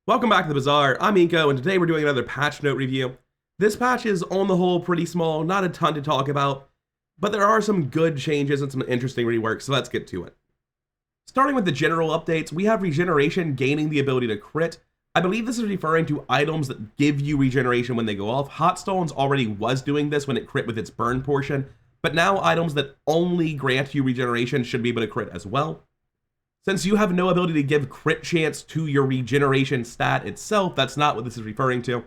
Welcome back to the Bazaar. I'm Inko, and today we're doing another patch note review. This patch is on the whole pretty small, not a ton to talk about, but there are some good changes and some interesting reworks, so let's get to it. Starting with the general updates, we have regeneration gaining the ability to crit. I believe this is referring to items that give you regeneration when they go off. Hot Stones already was doing this when it crit with its burn portion, but now items that only grant you regeneration should be able to crit as well. Since you have no ability to give crit chance to your regeneration stat itself, that's not what this is referring to.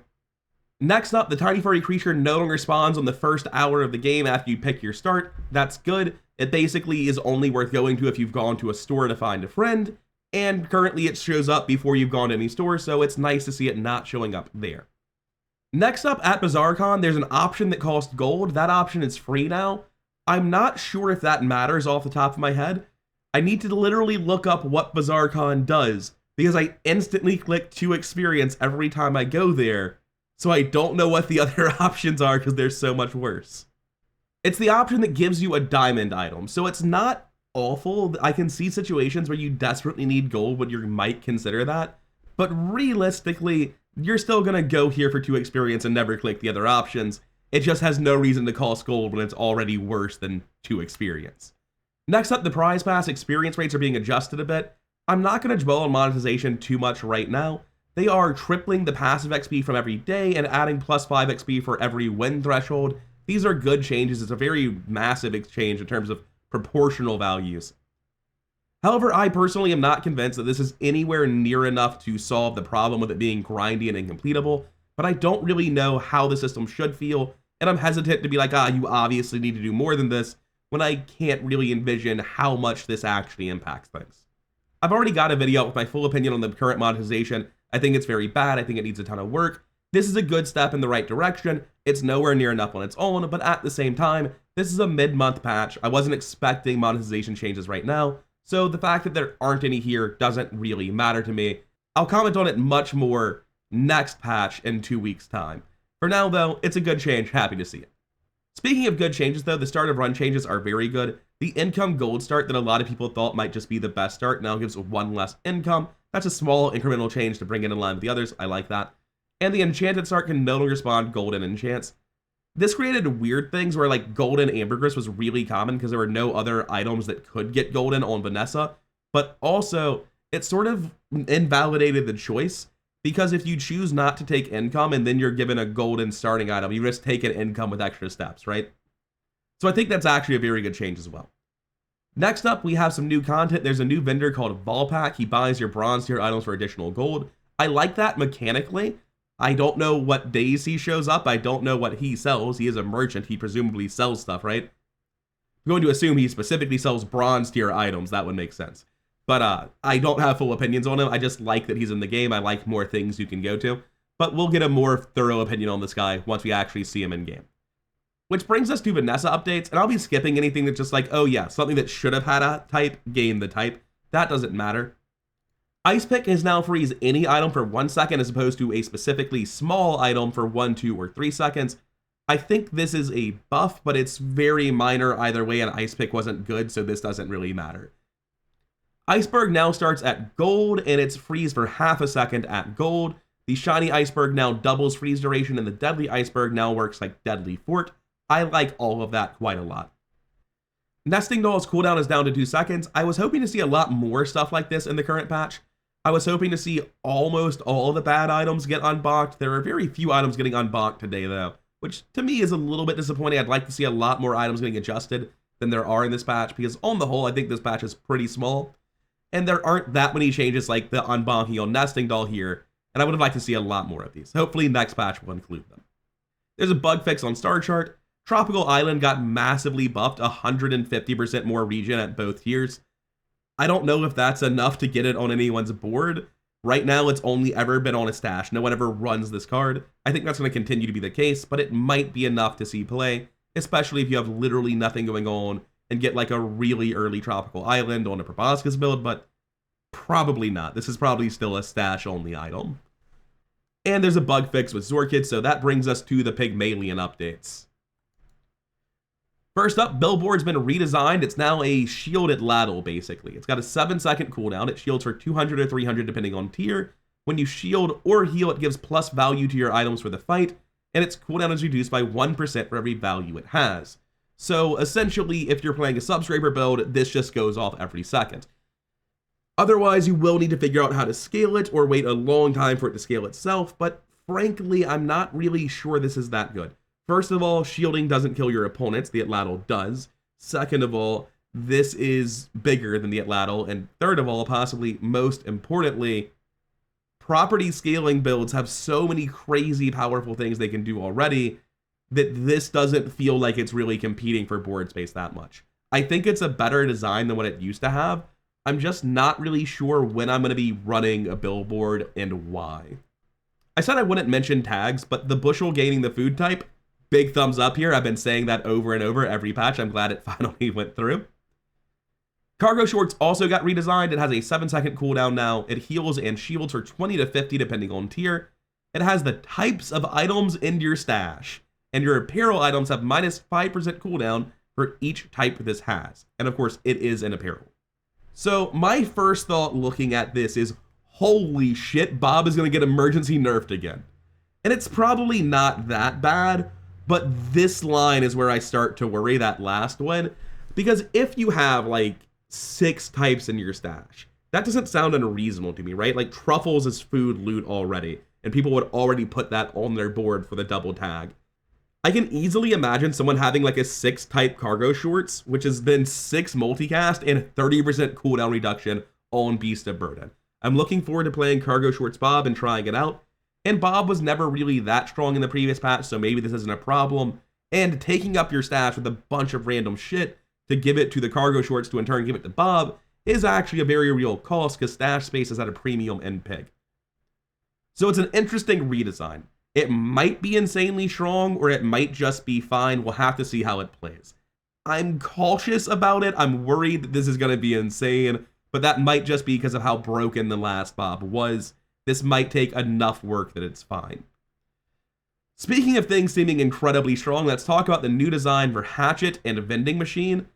Next up, the tiny furry creature no longer spawns on the first hour of the game after you pick your start. That's good. It basically is only worth going to if you've gone to a store to find a friend, and currently it shows up before you've gone to any store, so it's nice to see it not showing up there. Next up, at BazaarCon, there's an option that costs gold. That option is free now. I'm not sure if that matters off the top of my head. I need to literally look up what BazaarCon does, because I instantly click to experience every time I go there, so I don't know what the other options are because they're so much worse. It's the option that gives you a diamond item, so it's not awful. I can see situations where you desperately need gold when you might consider that, but realistically, you're still going to go here for 2 experience and never click the other options. It just has no reason to cost gold when it's already worse than 2 experience. Next up, the prize pass experience rates are being adjusted a bit. I'm not going to dwell on monetization too much right now. They are tripling the passive XP from every day and adding plus 5 XP for every win threshold. These are good changes. It's a very massive exchange in terms of proportional values. However, I personally am not convinced that this is anywhere near enough to solve the problem with it being grindy and incompletable, but I don't really know how the system should feel, and I'm hesitant to be like, you obviously need to do more than this, when I can't really envision how much this actually impacts things. I've already got a video with my full opinion on the current monetization. I think it's very bad. I think it needs a ton of work. This is a good step in the right direction. It's nowhere near enough on its own, but at the same time, this is a mid-month patch. I wasn't expecting monetization changes right now, so the fact that there aren't any here doesn't really matter to me. I'll comment on it much more next patch in 2 weeks' time. For now, though, it's a good change. Happy to see it. Speaking of good changes, though, the start of run changes are very good. The income gold start that a lot of people thought might just be the best start now gives 1 less income. That's a small incremental change to bring it in line with the others. I like that. And the enchanted start can no longer spawn golden enchants. This created weird things where like golden ambergris was really common because there were no other items that could get golden on Vanessa, but also it sort of invalidated the choice. Because if you choose not to take income and then you're given a golden starting item, you just take an income with extra steps, right? So I think that's actually a very good change as well. Next up, we have some new content. There's a new vendor called Volpack. He buys your bronze tier items for additional gold. I like that mechanically. I don't know what days he shows up. I don't know what he sells. He is a merchant. He presumably sells stuff, right? I'm going to assume he specifically sells bronze tier items. That would make sense. But I don't have full opinions on him. I just like that he's in the game. I like more things you can go to. But we'll get a more thorough opinion on this guy once we actually see him in game. Which brings us to Vanessa updates, and I'll be skipping anything that's just like, oh yeah, something that should have had a type, gained the type. That doesn't matter. Ice Pick is now freeze any item for 1 second as opposed to a specifically small item for 1, 2, or 3 seconds. I think this is a buff, but it's very minor either way, and Ice Pick wasn't good, so this doesn't really matter. Iceberg now starts at gold, and it's freeze for half a second at gold. The shiny iceberg now doubles freeze duration, and the deadly iceberg now works like deadly fort. I like all of that quite a lot. Nesting Doll's cooldown is down to 2 seconds. I was hoping to see a lot more stuff like this in the current patch. I was hoping to see almost all the bad items get unboxed. There are very few items getting unboxed today, though, which to me is a little bit disappointing. I'd like to see a lot more items getting adjusted than there are in this patch, because on the whole, I think this patch is pretty small. And there aren't that many changes like the unbonking on Nesting Doll here, and I would have liked to see a lot more of these. Hopefully next patch will include them. There's a bug fix on Star Chart. Tropical Island got massively buffed, 150% more regen at both tiers. I don't know if that's enough to get it on anyone's board. Right now it's only ever been on a stash. No one ever runs this card. I think that's going to continue to be the case, but it might be enough to see play, especially if you have literally nothing going on and get like a really early Tropical Island on a Proboscis build, but probably not. This is probably still a stash-only item. And there's a bug fix with Zorkid, so that brings us to the Pygmalien updates. First up, Billboard's been redesigned. It's now a shielded ladle, basically. It's got a 7-second cooldown. It shields for 200 or 300 depending on tier. When you shield or heal, it gives plus value to your items for the fight, and its cooldown is reduced by 1% for every value it has. So essentially, if you're playing a subscriber build, this just goes off every second. Otherwise, you will need to figure out how to scale it or wait a long time for it to scale itself, but frankly, I'm not really sure this is that good. First of all, shielding doesn't kill your opponents, the Atlatl does. Second of all, this is bigger than the Atlatl, and third of all, possibly most importantly, property scaling builds have so many crazy powerful things they can do already that this doesn't feel like it's really competing for board space that much. I think it's a better design than what it used to have. I'm just not really sure when I'm going to be running a billboard and why. I said I wouldn't mention tags, but the bushel gaining the food type, big thumbs up here. I've been saying that over and over every patch. I'm glad it finally went through. Cargo shorts also got redesigned. It has a 7-second cooldown now. It heals and shields for 20 to 50 depending on tier. It has the types of items in your stash, and your apparel items have minus 5% cooldown for each type this has. And of course, it is an apparel. So my first thought looking at this is, holy shit, Bob is going to get emergency nerfed again. And it's probably not that bad, but this line is where I start to worry, that last one. Because if you have like 6 types in your stash, that doesn't sound unreasonable to me, right? Like Truffles is food loot already, and people would already put that on their board for the double tag. I can easily imagine someone having like a 6 type cargo shorts, which is then 6 multicast and 30% cooldown reduction on Beast of Burden. I'm looking forward to playing Cargo Shorts Bob and trying it out. And Bob was never really that strong in the previous patch, so maybe this isn't a problem. And taking up your stash with a bunch of random shit to give it to the Cargo Shorts to in turn give it to Bob is actually a very real cost because stash space is at a premium in Pig. So it's an interesting redesign. It might be insanely strong or it might just be fine. We'll have to see how it plays. I'm cautious about it. I'm worried that this is going to be insane, but that might just be because of how broken the last Bob was. This might take enough work that it's fine. Speaking of things seeming incredibly strong, let's talk about the new design for Hatchet and a vending machine.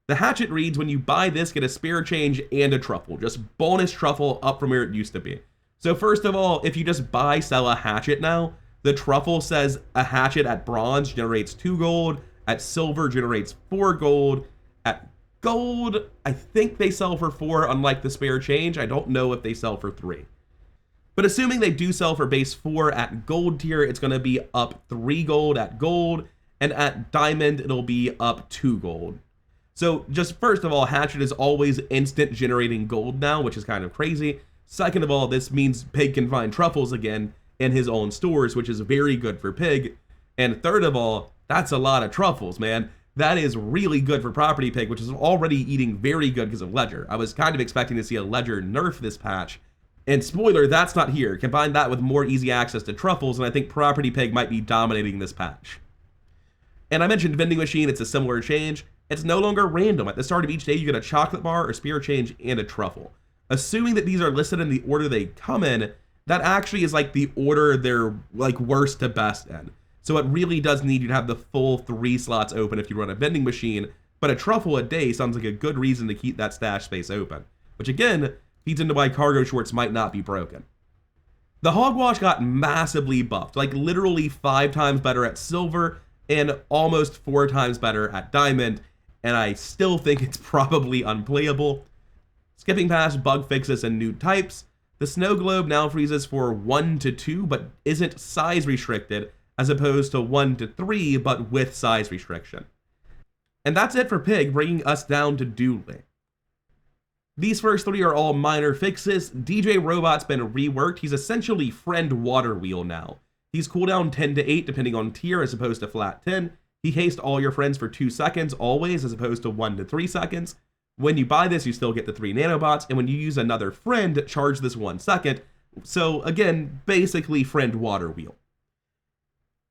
The Hatchet reads, when you buy this, get a spare change and a truffle. Just bonus truffle up from where it used to be. So first of all, if you just sell a hatchet now, the truffle says a hatchet at bronze generates 2 gold, at silver generates 4 gold, at gold, I think they sell for 4, unlike the spare change. I don't know if they sell for 3. But assuming they do sell for base 4 at gold tier, it's going to be up 3 gold at gold, and at diamond, it'll be up 2 gold. So just first of all, hatchet is always instant generating gold now, which is kind of crazy. Second of all, this means Pig can find truffles again in his own stores, which is very good for Pig. And third of all, that's a lot of truffles, man. That is really good for Property Pig, which is already eating very good because of Ledger. I was kind of expecting to see a Ledger nerf this patch. And spoiler, that's not here. Combine that with more easy access to truffles, and I think Property Pig might be dominating this patch. And I mentioned vending machine, it's a similar change. It's no longer random. At the start of each day, you get a chocolate bar, a spare change, and a truffle. Assuming that these are listed in the order they come in, that actually is like the order they're like worst to best in. So it really does need you to have the full 3 slots open if you run a vending machine, but a truffle a day sounds like a good reason to keep that stash space open, which again feeds into why cargo shorts might not be broken. The hogwash got massively buffed, like literally 5 times better at silver and almost 4 times better at diamond, and I still think it's probably unplayable. Skipping past bug fixes and new types, the snow globe now freezes for 1 to 2, but isn't size restricted, as opposed to 1 to 3, but with size restriction. And that's it for Pig, bringing us down to Dooley. These first 3 are all minor fixes. DJ Robot's been reworked. He's essentially friend water wheel now. He's cooldown 10 to 8 depending on tier as opposed to flat 10. He haste all your friends for 2 seconds always as opposed to 1 to 3 seconds. When you buy this, you still get the 3 nanobots, and when you use another friend, charge this 1 second. So again, basically friend water wheel.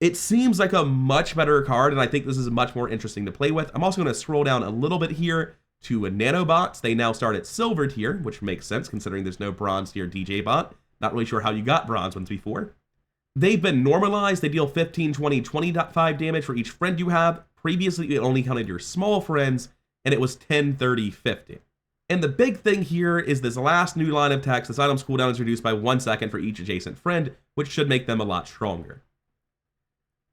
It seems like a much better card, and I think this is much more interesting to play with. I'm also going to scroll down a little bit here to nanobots. They now start at silver tier, which makes sense considering there's no bronze tier DJ bot. Not really sure how you got bronze ones before. They've been normalized. They deal 15, 20, 20.5 damage for each friend you have. Previously, it only counted your small friends, and it was 10, 30, 50. And the big thing here is this last new line of text: this item's cooldown is reduced by 1 second for each adjacent friend, which should make them a lot stronger.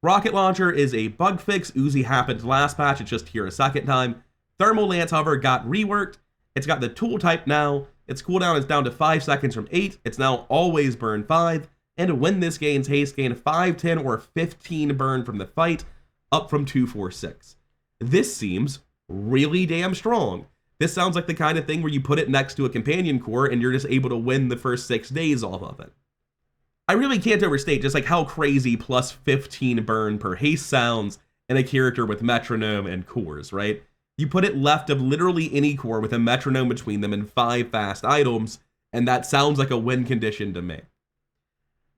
Rocket Launcher is a bug fix. Uzi happened last patch, it's just here a second time. Thermal Lance Hover got reworked. It's got the tool type now. Its cooldown is down to 5 seconds from 8. It's now always burn 5. And when this gains haste, gain 5, 10, or 15 burn from the fight, up from 2, 4, 6. This seems really damn strong. This sounds like the kind of thing where you put it next to a companion core and you're just able to win the first 6 days off of it. I really can't overstate just like how crazy plus 15 burn per haste sounds in a character with metronome and cores, right? You put it left of literally any core with a metronome between them and 5 fast items, and that sounds like a win condition to me.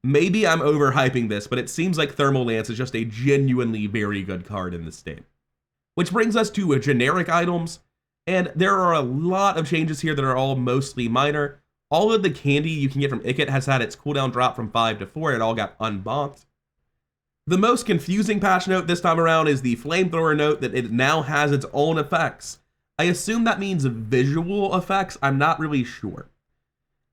Maybe I'm overhyping this, but it seems like Thermal Lance is just a genuinely very good card in this state. Which brings us to generic items, and there are a lot of changes here that are all mostly minor. All of the candy you can get from Ikit has had its cooldown drop from 5 to 4, and it all got unbonked. The most confusing patch note this time around is the flamethrower note that it now has its own effects. I assume that means visual effects, I'm not really sure.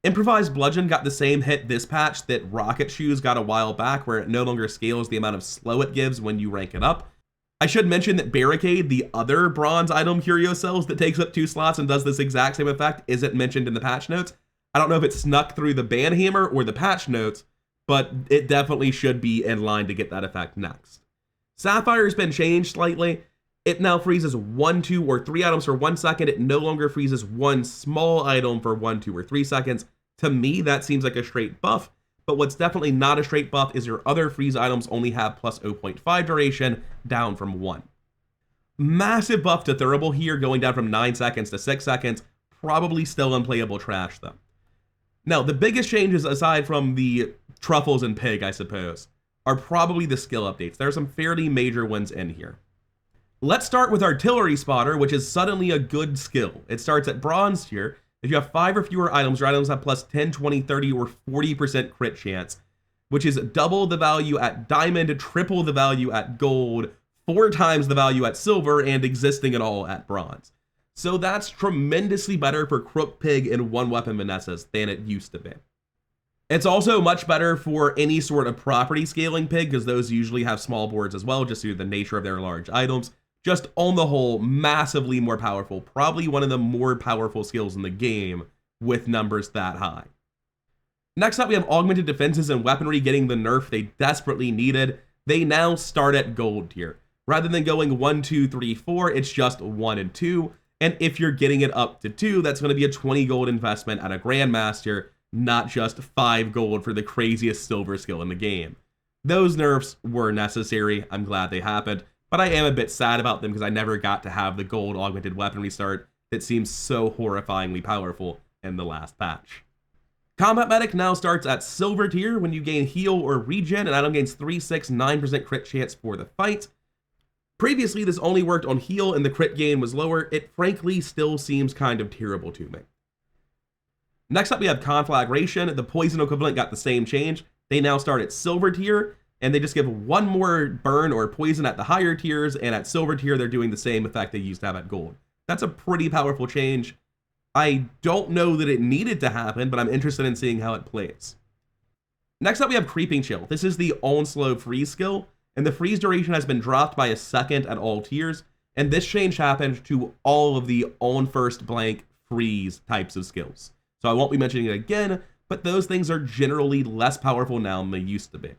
Improvised Bludgeon got the same hit this patch that Rocket Shoes got a while back, where it no longer scales the amount of slow it gives when you rank it up. I should mention that Barricade, the other bronze item Curio Cells that takes up 2 slots and does this exact same effect, isn't mentioned in the patch notes. I don't know if it snuck through the ban hammer or the patch notes, but it definitely should be in line to get that effect next. Sapphire's been changed slightly. It now freezes 1, 2, or 3 items for 1 second. It no longer freezes 1 small item for 1, 2, or 3 seconds. To me, that seems like a straight buff, but what's definitely not a straight buff is your other freeze items only have plus 0.5 duration, down from 1. Massive buff to Thurible here, going down from 9 seconds to 6 seconds. Probably still unplayable trash, though. Now, the biggest changes, aside from the Truffles and Pig, I suppose, are probably the skill updates. There are some fairly major ones in here. Let's start with Artillery Spotter, which is suddenly a good skill. It starts at Bronze tier. If you have 5 or fewer items, your items have plus 10, 20, 30, or 40% crit chance, which is double the value at Diamond, triple the value at Gold, 4 times the value at Silver, and existing at all at Bronze. So that's tremendously better for Crook Pig and one weapon Vanessas than it used to be. It's also much better for any sort of property scaling pig, because those usually have small boards as well, just due to the nature of their large items. Just on the whole, massively more powerful, probably one of the more powerful skills in the game with numbers that high. Next up, we have augmented defenses and weaponry getting the nerf they desperately needed. They now start at Gold tier. Rather than going 1, 2, 3, 4, it's just 1 and 2. And if you're getting it up to 2, that's going to be a 20 gold investment at a Grandmaster, not just 5 gold for the craziest silver skill in the game. Those nerfs were necessary. I'm glad they happened, but I am a bit sad about them because I never got to have the gold augmented weaponry start that seems so horrifyingly powerful in the last patch. Combat Medic now starts at Silver tier. When you gain heal or regen, an item gains 3, 6, 9% crit chance for the fight. Previously, this only worked on heal and the crit gain was lower. It frankly still seems kind of terrible to me. Next up, we have Conflagration. The poison equivalent got the same change. They now start at Silver tier, and they just give 1 more burn or poison at the higher tiers, and at Silver tier, they're doing the same effect they used to have at Gold. That's a pretty powerful change. I don't know that it needed to happen, but I'm interested in seeing how it plays. Next up, we have Creeping Chill. This is the Onslow freeze skill, and the freeze duration has been dropped by 1 second at all tiers, and this change happened to all of the on first blank freeze types of skills. So I won't be mentioning it again, but those things are generally less powerful now than they used to be.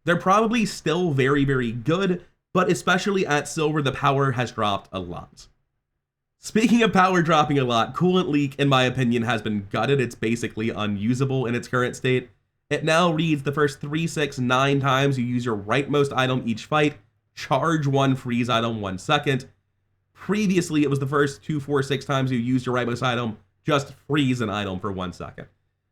They're probably still very, very good, but especially at Silver, the power has dropped a lot. Speaking of power dropping a lot, Coolant Leak, in my opinion, has been gutted. It's basically unusable in its current state. It now reads the first 3, 6, 9 times you use your rightmost item each fight, charge 1 freeze item 1 second. Previously, it was the first 2, 4, 6 times you used your rightmost item, just freeze an item for 1 second.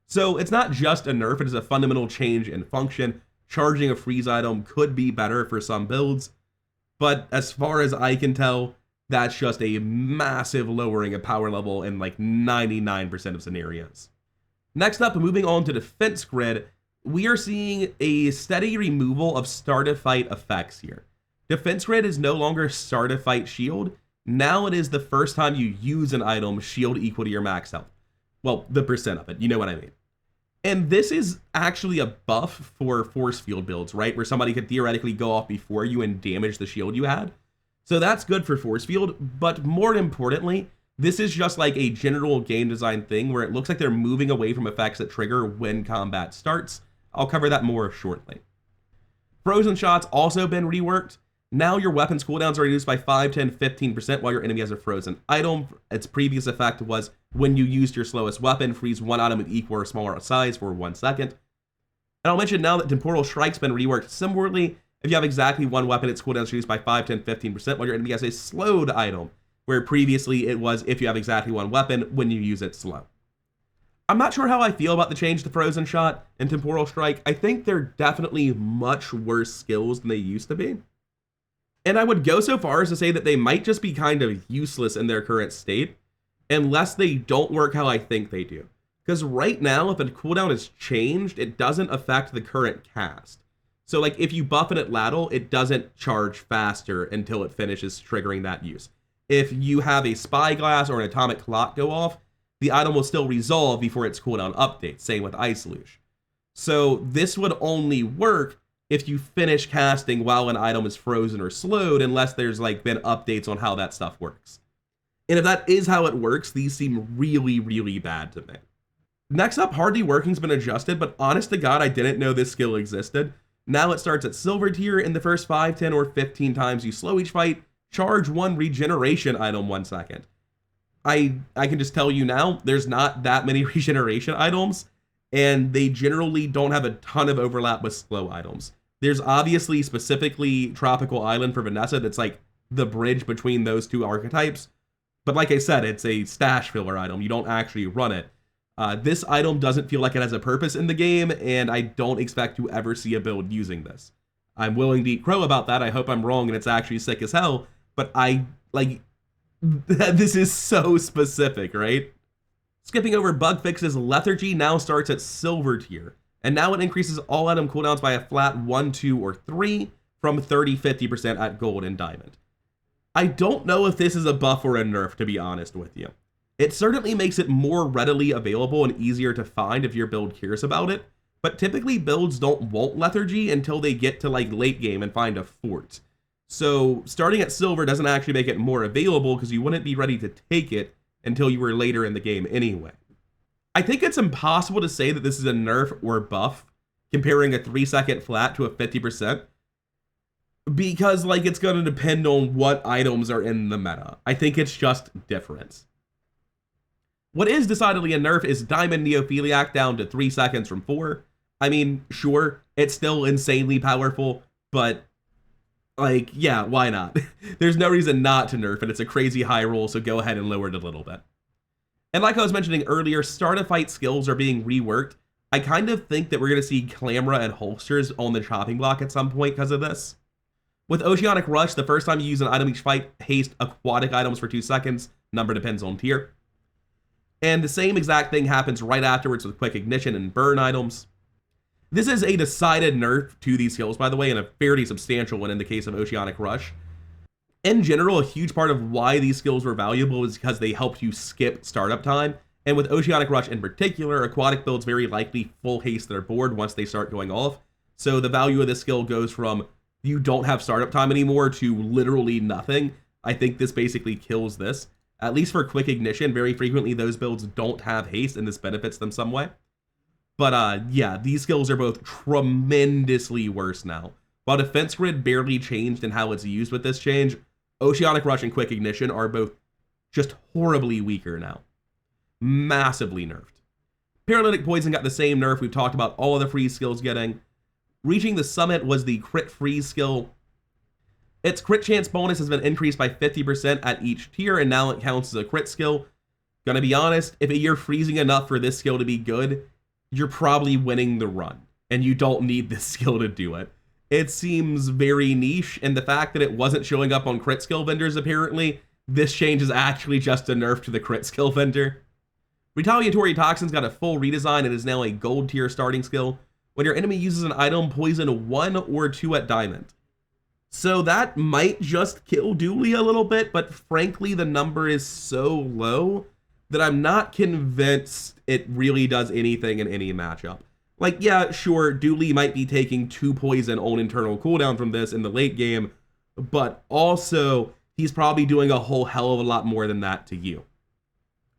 So it's not just a nerf, it is a fundamental change in function. Charging a freeze item could be better for some builds, but as far as I can tell, that's just a massive lowering of power level in like 99% of scenarios. Next up, moving on to Defense Grid, we are seeing a steady removal of start-to-fight effects here. Defense Grid is no longer start-to-fight shield. Now it is the first time you use an item shield equal to your max health. Well, the percent of it, you know what I mean. And this is actually a buff for force field builds, right? Where somebody could theoretically go off before you and damage the shield you had. So that's good for force field, but more importantly, this is just like a general game design thing where it looks like they're moving away from effects that trigger when combat starts. I'll cover that more shortly. Frozen shots also been reworked. Now your weapon's cooldowns are reduced by 5, 10, 15% while your enemy has a frozen item. Its previous effect was when you used your slowest weapon, freeze one item of equal or smaller size for 1 second. And I'll mention now that Temporal Strike's been reworked similarly. If you have exactly one weapon, its cooldown is reduced by 5, 10, 15% while your enemy has a slowed item, where previously it was if you have exactly one weapon when you use it slow. I'm not sure how I feel about the change to Frozen Shot and Temporal Strike. I think they're definitely much worse skills than they used to be. And I would go so far as to say that they might just be kind of useless in their current state, unless they don't work how I think they do. Because right now, if a cooldown is changed, it doesn't affect the current cast. So like if you buff it at Ladle, it doesn't charge faster until it finishes triggering that use. If you have a Spyglass or an Atomic Clock go off, the item will still resolve before its cooldown updates, same with Ice Luge. So this would only work if you finish casting while an item is frozen or slowed, unless there's like been updates on how that stuff works. And if that is how it works, these seem really, really bad to me. Next up, Hardy Working's been adjusted, but honest to God, I didn't know this skill existed. Now it starts at Silver tier. In the first 5, 10, or 15 times you slow each fight, charge one regeneration item 1 second. I can just tell you now, there's not that many regeneration items, and they generally don't have a ton of overlap with slow items. There's obviously specifically Tropical Island for Vanessa that's like the bridge between those two archetypes, but like I said, it's a stash filler item. You don't actually run it. This item doesn't feel like it has a purpose in the game, and I don't expect to ever see a build using this. I'm willing to eat crow about that. I hope I'm wrong and it's actually sick as hell, but this is so specific, right? Skipping over bug fixes, Lethargy now starts at Silver tier, and now it increases all item cooldowns by a flat 1, 2, or 3 from 30, 50% at Gold and Diamond. I don't know if this is a buff or a nerf, to be honest with you. It certainly makes it more readily available and easier to find if your build cares about it, but typically builds don't want Lethargy until they get to like late game and find a fort. So starting at Silver doesn't actually make it more available because you wouldn't be ready to take it until you were later in the game anyway. I think it's impossible to say that this is a nerf or buff, comparing a 3-second flat to a 50%, because like it's going to depend on what items are in the meta. I think it's just different. What is decidedly a nerf is Diamond Neophiliac down to 3 seconds from 4. I mean, sure, it's still insanely powerful, but like, yeah, why not? There's no reason not to nerf it. It's a crazy high roll, so go ahead and lower it a little bit. And like I was mentioning earlier, start a fight skills are being reworked. I kind of think that we're going to see Clamora and Holsters on the chopping block at some point because of this. With Oceanic Rush, the first time you use an item each fight, haste aquatic items for 2 seconds. Number depends on tier. And the same exact thing happens right afterwards with Quick Ignition and Burn items. This is a decided nerf to these skills, by the way, and a fairly substantial one in the case of Oceanic Rush. In general, a huge part of why these skills were valuable is because they helped you skip startup time. And with Oceanic Rush in particular, aquatic builds very likely full haste their board once they start going off. So the value of this skill goes from you don't have startup time anymore to literally nothing. I think this basically kills this. At least for Quick Ignition, very frequently those builds don't have haste and this benefits them some way. But yeah, these skills are both tremendously worse now. While Defense Grid barely changed in how it's used with this change, Oceanic Rush and Quick Ignition are both just horribly weaker now. Massively nerfed. Paralytic Poison got the same nerf we've talked about all of the freeze skills getting. Reaching the summit was the crit freeze skill. Its crit chance bonus has been increased by 50% at each tier, and now it counts as a crit skill. Gonna be honest, if you're freezing enough for this skill to be good, you're probably winning the run, and you don't need this skill to do it. It seems very niche, and the fact that it wasn't showing up on crit skill vendors apparently, this change is actually just a nerf to the crit skill vendor. Retaliatory Toxins got a full redesign and is now a gold tier starting skill. When your enemy uses an item, poison 1 or 2 at Diamond. So that might just kill Dooley a little bit, but frankly, the number is so low that I'm not convinced it really does anything in any matchup. Like, yeah, sure, Dooley might be taking 2 poison on internal cooldown from this in the late game, but also he's probably doing a whole hell of a lot more than that to you.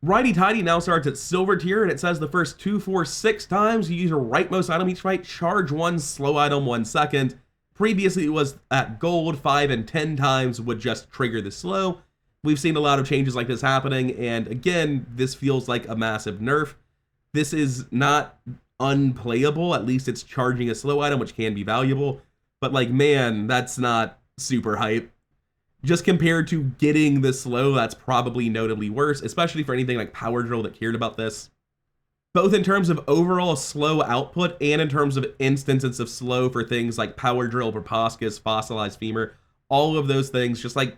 Righty Tighty now starts at silver tier, and it says the first 2, 4, 6 times you use your rightmost item each fight, charge 1, slow item 1 second. Previously it was at gold, 5 and 10 times would just trigger the slow. We've seen a lot of changes like this happening, and again, this feels like a massive nerf. This is not unplayable, at least it's charging a slow item, which can be valuable, but like, man, that's not super hype. Just compared to getting the slow, that's probably notably worse, especially for anything like Power Drill that cared about this. Both in terms of overall slow output and in terms of instances of slow for things like Power Drill, Proboscis, Fossilized Femur, all of those things, just like,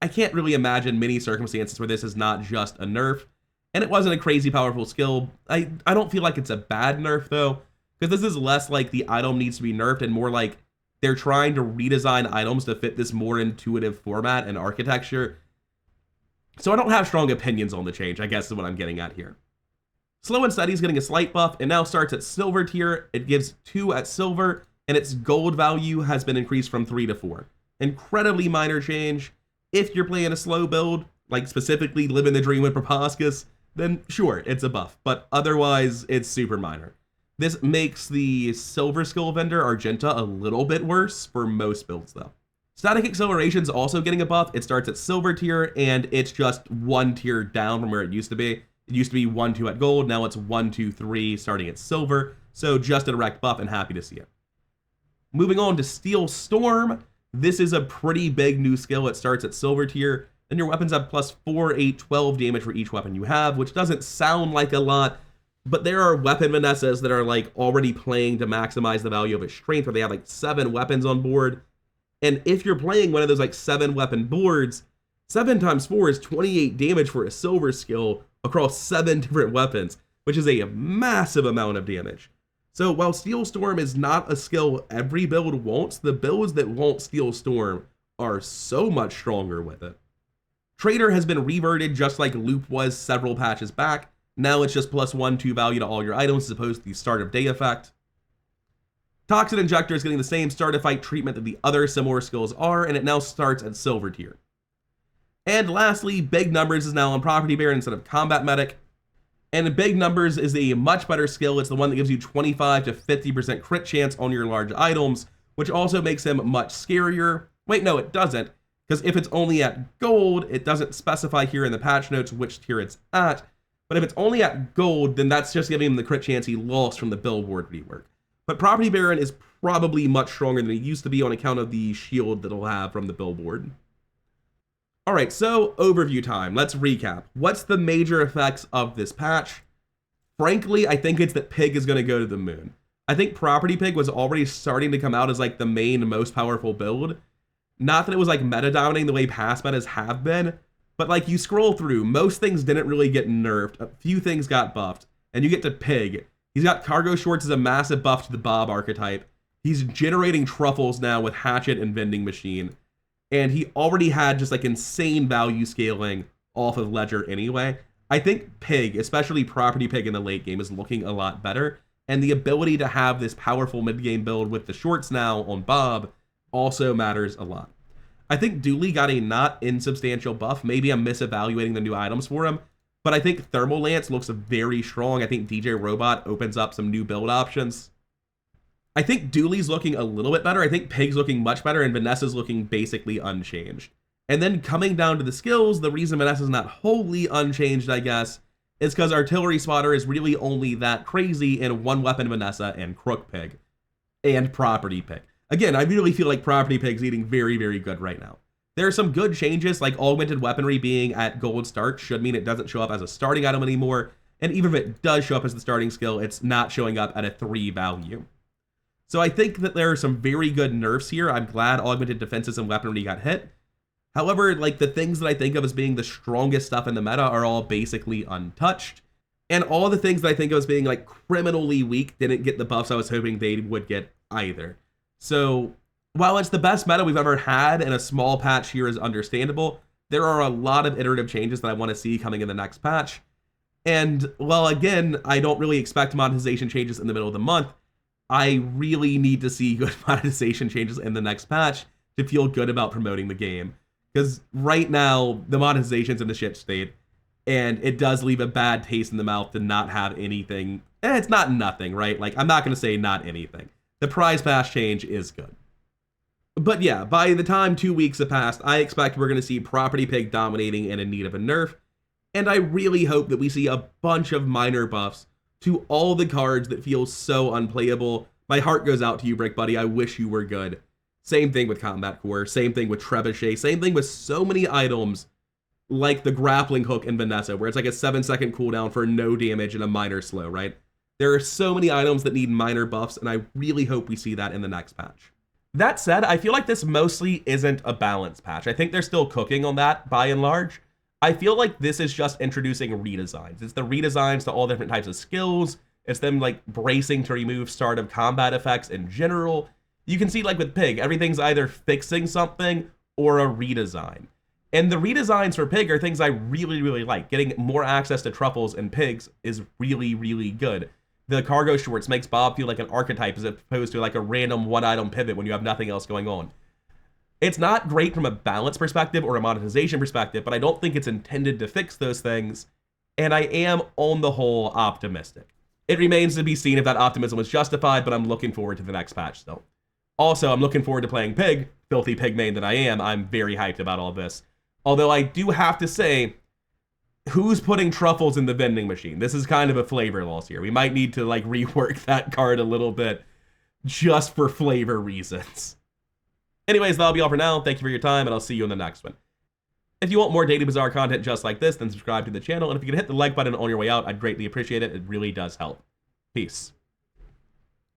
I can't really imagine many circumstances where this is not just a nerf. And it wasn't a crazy powerful skill. I don't feel like it's a bad nerf though, because this is less like the item needs to be nerfed and more like they're trying to redesign items to fit this more intuitive format and architecture. So I don't have strong opinions on the change, I guess is what I'm getting at here. Slow and Steady is getting a slight buff. It now starts at silver tier. It gives 2 at silver, and its gold value has been increased from 3 to 4. Incredibly minor change. If you're playing a slow build, like specifically Living the Dream with Proboscis, then sure, it's a buff, but otherwise it's super minor. This makes the silver skill vendor Argenta a little bit worse for most builds though. Static Acceleration is also getting a buff. It starts at silver tier, and it's just 1 tier down from where it used to be. It used to be 1, 2 at gold, now it's 1, 2, 3 starting at silver, so just a direct buff and happy to see it. Moving on to Steel Storm, this is a pretty big new skill. It starts at silver tier, and your weapons have plus 4, 8, 12 damage for each weapon you have, which doesn't sound like a lot, but there are weapon Vanessas that are like already playing to maximize the value of its strength, where they have like 7 weapons on board. And if you're playing one of those like 7 weapon boards, 7 times 4 is 28 damage for a silver skill across 7 different weapons, which is a massive amount of damage. So while Steel Storm is not a skill every build wants, the builds that want Steel Storm are so much stronger with it. Trader has been reverted just like Loop was several patches back. Now it's just plus 1, 2 value to all your items as opposed to the start of day effect. Toxin Injector is getting the same start of fight treatment that the other similar skills are, and it now starts at silver tier. And lastly, Big Numbers is now on Property Baron instead of Combat Medic. And Big Numbers is a much better skill. It's the one that gives you 25 to 50% crit chance on your large items, which also makes him much scarier. Wait, no, it doesn't, because if it's only at gold, it doesn't specify here in the patch notes which tier it's at. But if it's only at gold, then that's just giving him the crit chance he lost from the Billboard rework. But Property Baron is probably much stronger than he used to be on account of the shield that he'll have from the Billboard. All right, so overview time. Let's recap. What's the major effects of this patch? Frankly, I think it's that Pig is going to go to the moon. I think Property Pig was already starting to come out as like the main most powerful build. Not that it was like meta dominating the way past metas have been, but like you scroll through, most things didn't really get nerfed. A few things got buffed, and you get to Pig. He's got Cargo Shorts as a massive buff to the Bob archetype. He's generating Truffles now with Hatchet and Vending Machine. And he already had just like insane value scaling off of Ledger anyway. I think Pig, especially Property Pig in the late game, is looking a lot better. And the ability to have this powerful mid-game build with the shorts now on Bob also matters a lot. I think Dooley got a not insubstantial buff. Maybe I'm misevaluating the new items for him. But I think Thermal Lance looks very strong. I think DJ Robot opens up some new build options. I think Dooley's looking a little bit better. I think Pig's looking much better, and Vanessa's looking basically unchanged. And then coming down to the skills, the reason Vanessa's not wholly unchanged, I guess, is because Artillery Spotter is really only that crazy in one weapon Vanessa and Crook Pig. And Property Pig. Again, I really feel like Property Pig's eating very, very good right now. There are some good changes, like augmented weaponry being at gold start should mean it doesn't show up as a starting item anymore. And even if it does show up as the starting skill, it's not showing up at a 3 value. So I think that there are some very good nerfs here. I'm glad augmented defenses and weaponry got hit. However, like the things that I think of as being the strongest stuff in the meta are all basically untouched. And all the things that I think of as being like criminally weak didn't get the buffs I was hoping they would get either. So While it's the best meta we've ever had and a small patch here is understandable, there are a lot of iterative changes that I want to see coming in the next patch. And well, again, I don't really expect monetization changes in the middle of the month. I really need to see good monetization changes in the next patch to feel good about promoting the game. Because right now, the monetization's in the shit state, and it does leave a bad taste in the mouth to not have anything. It's not nothing, right? Like, I'm not going to say not anything. The prize pass change is good. But yeah, by the time 2 weeks have passed, I expect we're going to see Property Pig dominating and in need of a nerf. And I really hope that we see a bunch of minor buffs to all the cards that feel so unplayable. My heart goes out to you, Brick Buddy. I wish you were good. Same thing with Combat Core. Same thing with Trebuchet. Same thing with so many items like the Grappling Hook in Vanessa, where it's like a 7-second cooldown for no damage and a minor slow, right? There are so many items that need minor buffs, and I really hope we see that in the next patch. That said, I feel like this mostly isn't a balance patch. I think they're still cooking on that by and large. I feel like this is just introducing redesigns. It's the redesigns to all different types of skills. It's them like bracing to remove start of combat effects in general. You can see like with Pig, everything's either fixing something or a redesign. And the redesigns for Pig are things I really, really like. Getting more access to Truffles and Pigs is really, really good. The cargo shorts makes Bob feel like an archetype as opposed to like a random one-item pivot when you have nothing else going on. It's not great from a balance perspective or a monetization perspective, but I don't think it's intended to fix those things, and I am, on the whole, optimistic. It remains to be seen if that optimism was justified, but I'm looking forward to the next patch still. Also, I'm looking forward to playing Pig, filthy pig main that I am. I'm very hyped about all this. Although I do have to say, who's putting Truffles in the vending machine? This is kind of a flavor loss here. We might need to like rework that card a little bit just for flavor reasons. Anyways, that'll be all for now. Thank you for your time, and I'll see you in the next one. If you want more Daily Bazaar content just like this, then subscribe to the channel, and if you could hit the like button on your way out, I'd greatly appreciate it. It really does help. Peace.